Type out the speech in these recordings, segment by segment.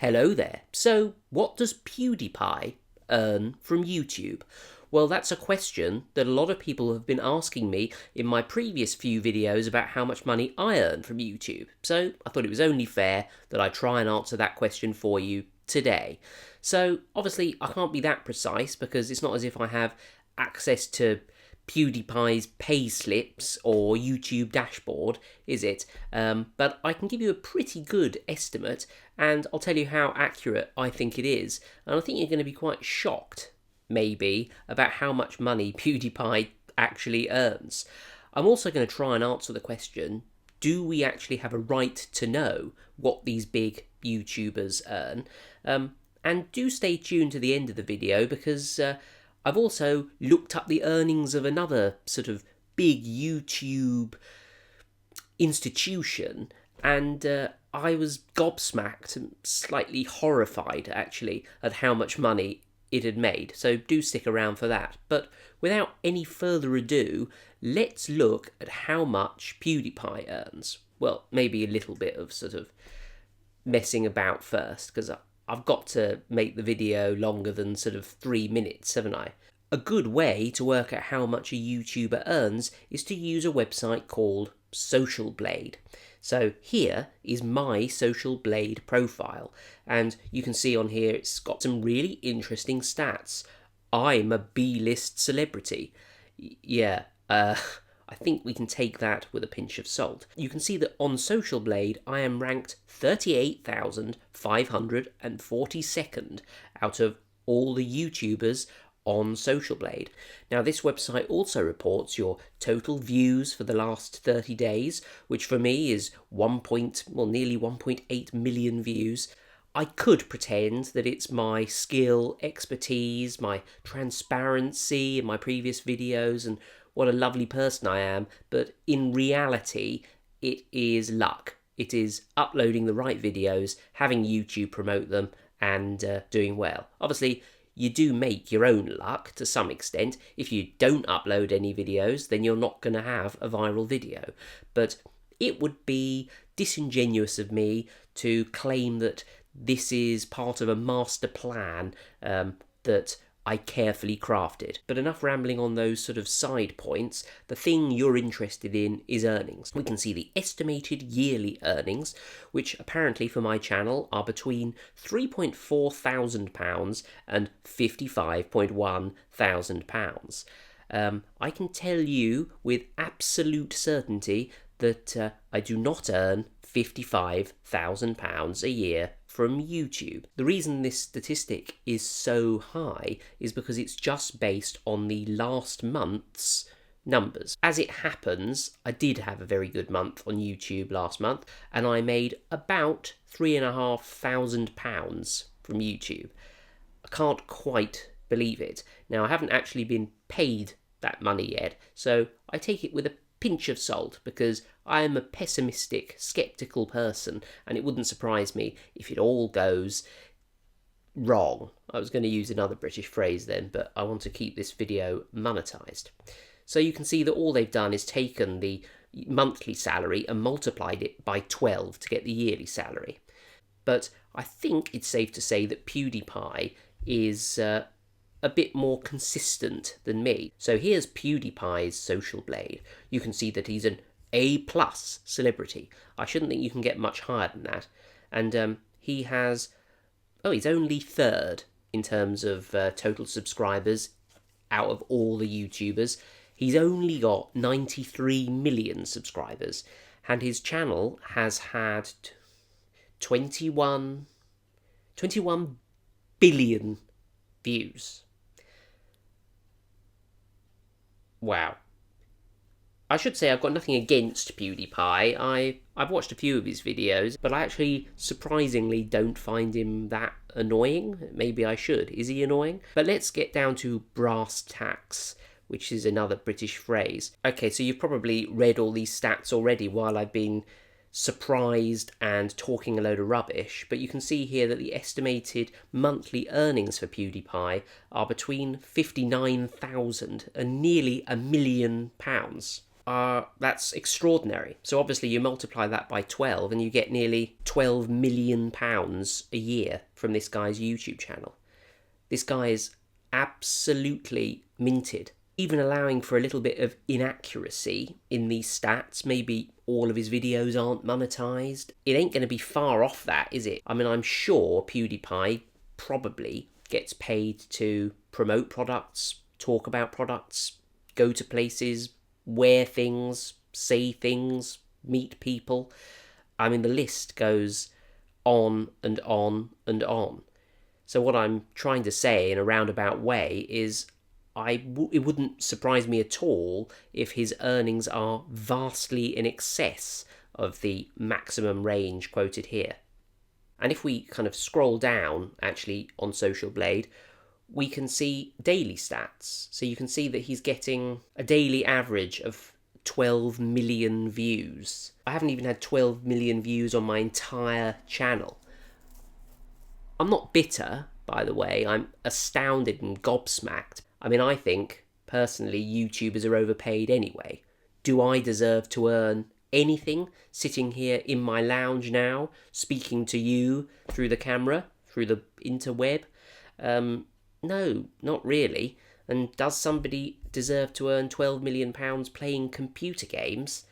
Hello there. So, what does PewDiePie earn from YouTube? Well, that's a question that a lot of people have been asking me in my previous few videos about how much money I earn from YouTube. So, I thought it was only fair that I try and answer that question for you today. So, obviously, I can't be that precise because it's not as if I have access to PewDiePie's pay slips or YouTube dashboard, is it? But I can give you a pretty good estimate, and I'll tell you how accurate I think it is. And I think you're going to be quite shocked, maybe, about how much money PewDiePie actually earns. I'm also going to try and answer the question, do we actually have a right to know what these big YouTubers earn? And do stay tuned to the end of the video because I've also looked up the earnings of another sort of big YouTube institution, and I was gobsmacked and slightly horrified, actually, at how much money it had made. So do stick around for that. But without any further ado, let's look at how much PewDiePie earns. Well, maybe a little bit of sort of messing about first, because I've got to make the video longer than sort of 3 minutes, haven't I? A good way to work out how much a YouTuber earns is to use a website called Social Blade. So here is my Social Blade profile, and you can see on here it's got some really interesting stats. I'm a B-list celebrity. I think we can take that with a pinch of salt. You can see that on Social Blade, I am ranked 38,542nd out of all the YouTubers on Social Blade. Now, this website also reports your total views for the last 30 days, which for me is nearly 1.8 million views. I could pretend that it's my skill, expertise, my transparency in my previous videos, and what a lovely person I am, but in reality, it is luck. It is uploading the right videos, having YouTube promote them, and doing well. Obviously, you do make your own luck to some extent. If you don't upload any videos, then you're not going to have a viral video. But it would be disingenuous of me to claim that this is part of a master plan that I carefully crafted. But enough rambling on those sort of side points. The thing you're interested in is earnings. We can see the estimated yearly earnings, which apparently for my channel are between £3.4 thousand and £55.1 thousand. I can tell you with absolute certainty that I do not earn £55,000 a year from YouTube. The reason this statistic is so high is because it's just based on the last month's numbers. As it happens, I did have a very good month on YouTube last month, and I made about £3,500 from YouTube. I can't quite believe it. Now, I haven't actually been paid that money yet, so I take it with a pinch of salt because I am a pessimistic, sceptical person, and it wouldn't surprise me if it all goes wrong. I was going to use another British phrase then, but I want to keep this video monetized. So you can see that all they've done is taken the monthly salary and multiplied it by 12 to get the yearly salary. But I think it's safe to say that PewDiePie is a bit more consistent than me. So here's PewDiePie's Social Blade. You can see that he's an A+ celebrity. I shouldn't think you can get much higher than that. And he has, he's only third in terms of total subscribers out of all the YouTubers. He's only got 93 million subscribers, and his channel has had 21 billion views. Wow. I should say I've got nothing against PewDiePie. I've watched a few of his videos, but I actually surprisingly don't find him that annoying. Maybe I should. Is he annoying? But let's get down to brass tacks, which is another British phrase. Okay, so you've probably read all these stats already while I've been surprised and talking a load of rubbish, but you can see here that the estimated monthly earnings for PewDiePie are between 59,000 and nearly £1 million. that's extraordinary. So obviously you multiply that by 12 and you get nearly £12 million a year from this guy's YouTube channel. This guy is absolutely minted. Even allowing for a little bit of inaccuracy in these stats, maybe all of his videos aren't monetized. It ain't going to be far off that, is it? I mean, I'm sure PewDiePie probably gets paid to promote products, talk about products, go to places, wear things, say things, meet people. I mean, the list goes on and on and on. So what I'm trying to say in a roundabout way is it wouldn't surprise me at all if his earnings are vastly in excess of the maximum range quoted here. And if we kind of scroll down, actually, on Social Blade, we can see daily stats. So you can see that he's getting a daily average of 12 million views. I haven't even had 12 million views on my entire channel. I'm not bitter, by the way. I'm astounded and gobsmacked. I mean, I think, personally, YouTubers are overpaid anyway. Do I deserve to earn anything sitting here in my lounge now, speaking to you through the camera, through the interweb? No, not really. And does somebody deserve to earn £12 million playing computer games?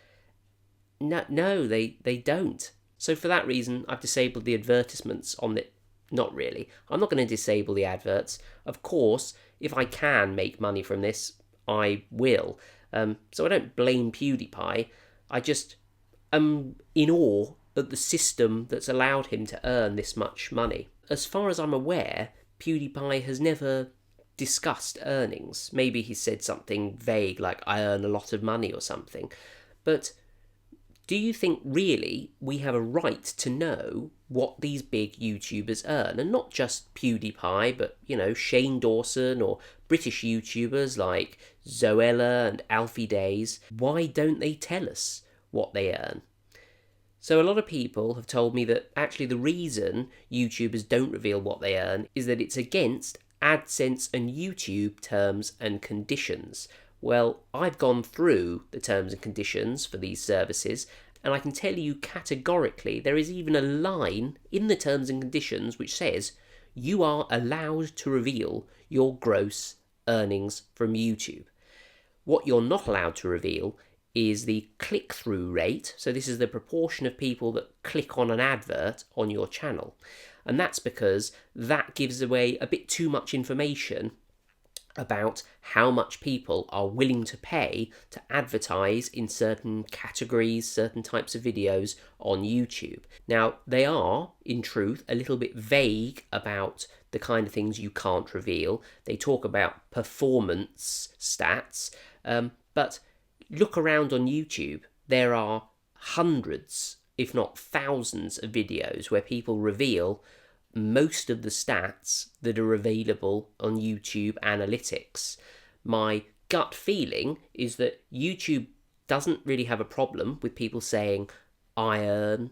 No, they don't. So for that reason, I've disabled the advertisements on it. Not really. I'm not going to disable the adverts. Of course, if I can make money from this, I will. So I don't blame PewDiePie. I just am in awe at the system that's allowed him to earn this much money. As far as I'm aware, PewDiePie has never discussed earnings. Maybe he said something vague like, I earn a lot of money or something. But do you think really we have a right to know what these big YouTubers earn? And not just PewDiePie, but, Shane Dawson or British YouTubers like Zoella and Alfie Days. Why don't they tell us what they earn? So a lot of people have told me that actually the reason YouTubers don't reveal what they earn is that it's against AdSense and YouTube terms and conditions. Well, I've gone through the terms and conditions for these services, and I can tell you categorically there is even a line in the terms and conditions which says you are allowed to reveal your gross earnings from YouTube. What you're not allowed to reveal is the click-through rate. So this is the proportion of people that click on an advert on your channel. And that's because that gives away a bit too much information about how much people are willing to pay to advertise in certain categories, certain types of videos on YouTube. Now, they are, in truth, a little bit vague about the kind of things you can't reveal. They talk about performance stats, but look around on YouTube. There are hundreds, if not thousands, of videos where people reveal most of the stats that are available on YouTube analytics. My gut feeling is that YouTube doesn't really have a problem with people saying, I earn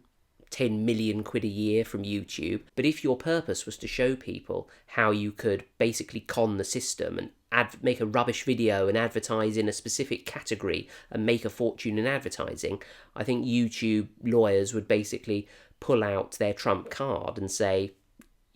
10 million quid a year from YouTube. But if your purpose was to show people how you could basically con the system and make a rubbish video and advertise in a specific category and make a fortune in advertising, I think YouTube lawyers would basically pull out their trump card and say,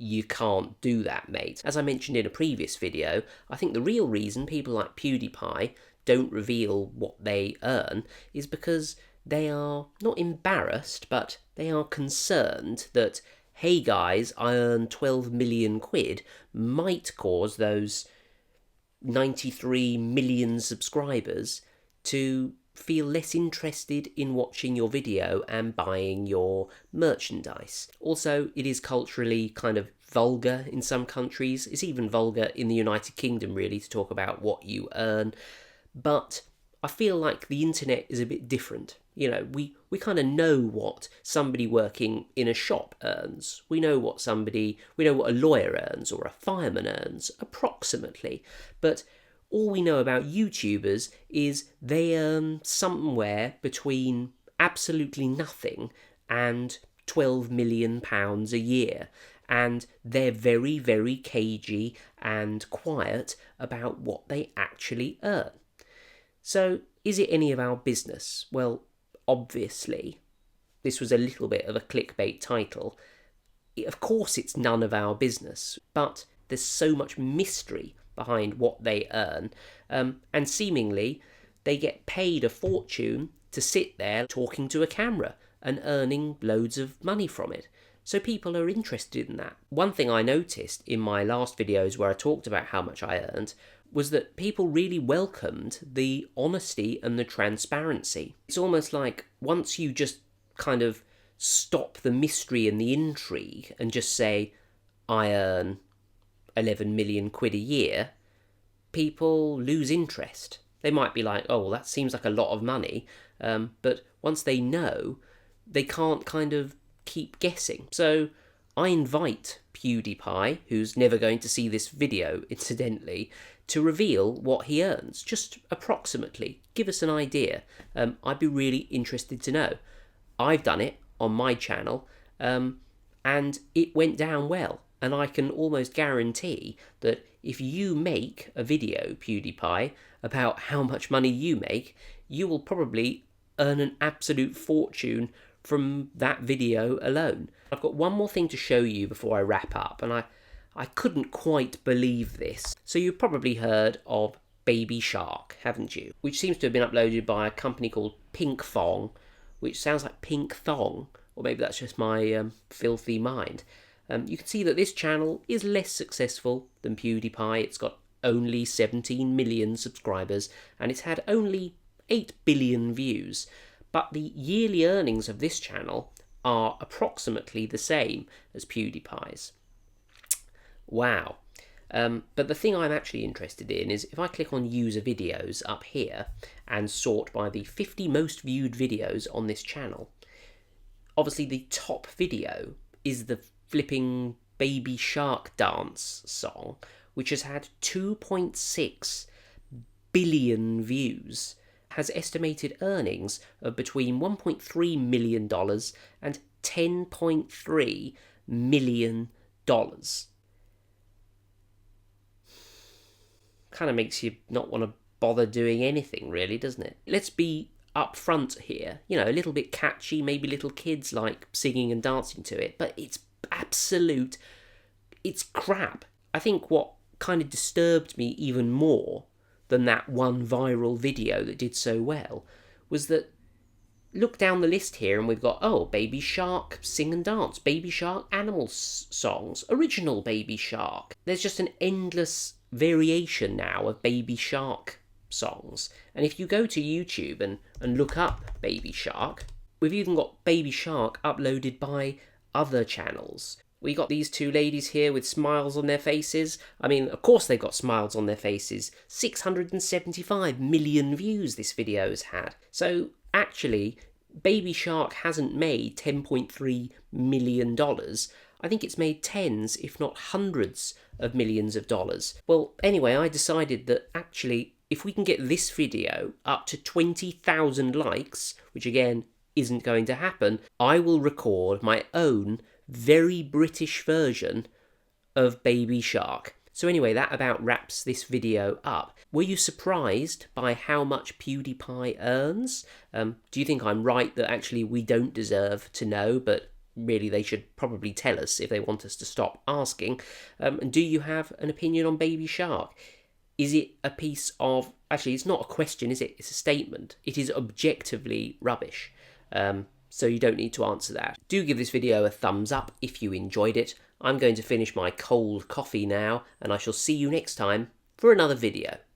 you can't do that, mate. As I mentioned in a previous video, I think the real reason people like PewDiePie don't reveal what they earn is because they are not embarrassed, but they are concerned that, hey guys, I earn 12 million quid might cause those 93 million subscribers to feel less interested in watching your video and buying your merchandise. Also, it is culturally kind of vulgar in some countries. It's even vulgar in the United Kingdom, really, to talk about what you earn. But I feel like the internet is a bit different. We kind of know what somebody working in a shop earns. We know what a lawyer earns or a fireman earns, approximately. But all we know about YouTubers is they earn somewhere between absolutely nothing and £12 million a year. And they're very, very cagey and quiet about what they actually earn. So Is it any of our business? Well, obviously. This was a little bit of a clickbait title. Of course it's none of our business, but there's so much mystery behind what they earn, and seemingly they get paid a fortune to sit there talking to a camera and earning loads of money from it. So people are interested in that. One thing I noticed in my last videos where I talked about how much I earned was that people really welcomed the honesty and the transparency. It's almost like once you just kind of stop the mystery and the intrigue and just say, I earn 11 million quid a year, people lose interest. They might be like, oh, well, that seems like a lot of money. But once they know, they can't kind of keep guessing. So I invite PewDiePie, who's never going to see this video, incidentally, to reveal what he earns, just approximately. Give us an idea. I'd be really interested to know. I've done it on my channel, and it went down well. And I can almost guarantee that if you make a video, PewDiePie, about how much money you make, you will probably earn an absolute fortune from that video alone. I've got one more thing to show you before I wrap up, and I couldn't quite believe this. So you've probably heard of Baby Shark, haven't you? Which seems to have been uploaded by a company called Pink Thong, which sounds like Pink Thong, or maybe that's just my filthy mind. You can see that this channel is less successful than PewDiePie. It's got only 17 million subscribers, and it's had only 8 billion views. But the yearly earnings of this channel are approximately the same as PewDiePie's. Wow. But the thing I'm actually interested in is if I click on user videos up here and sort by the 50 most viewed videos on this channel, obviously the top video is the flipping Baby Shark dance song, which has had 2.6 billion views, has estimated earnings of between $1.3 million and $10.3 million. Kind of makes you not want to bother doing anything, really, doesn't it? Let's be upfront here. You know, a little bit catchy, maybe little kids like singing and dancing to it, but it's it's crap. I think what kind of disturbed me even more than that one viral video that did so well was that look down the list here and we've got, oh, Baby Shark sing and dance, Baby Shark animal songs, original Baby Shark. There's just an endless variation now of Baby Shark songs. And if you go to YouTube and look up Baby Shark, we've even got Baby Shark uploaded by other channels. We got these two ladies here with smiles on their faces. I mean, of course they've got smiles on their faces. 675 million views this video has had. So actually, Baby Shark hasn't made $10.3 million. I think it's made tens, if not hundreds of millions of dollars. Well, anyway, I decided that actually, if we can get this video up to 20,000 likes, which again isn't going to happen, I will record my own very British version of Baby Shark. So anyway, that about wraps this video up. Were you surprised by how much PewDiePie earns? Do you think I'm right that actually we don't deserve to know, but really they should probably tell us if they want us to stop asking? And do you have an opinion on Baby Shark? Is it a piece of... Actually, it's not a question, is it? It's a statement. It is objectively rubbish. So you don't need to answer that. Do give this video a thumbs up if you enjoyed it. I'm going to finish my cold coffee now, and I shall see you next time for another video.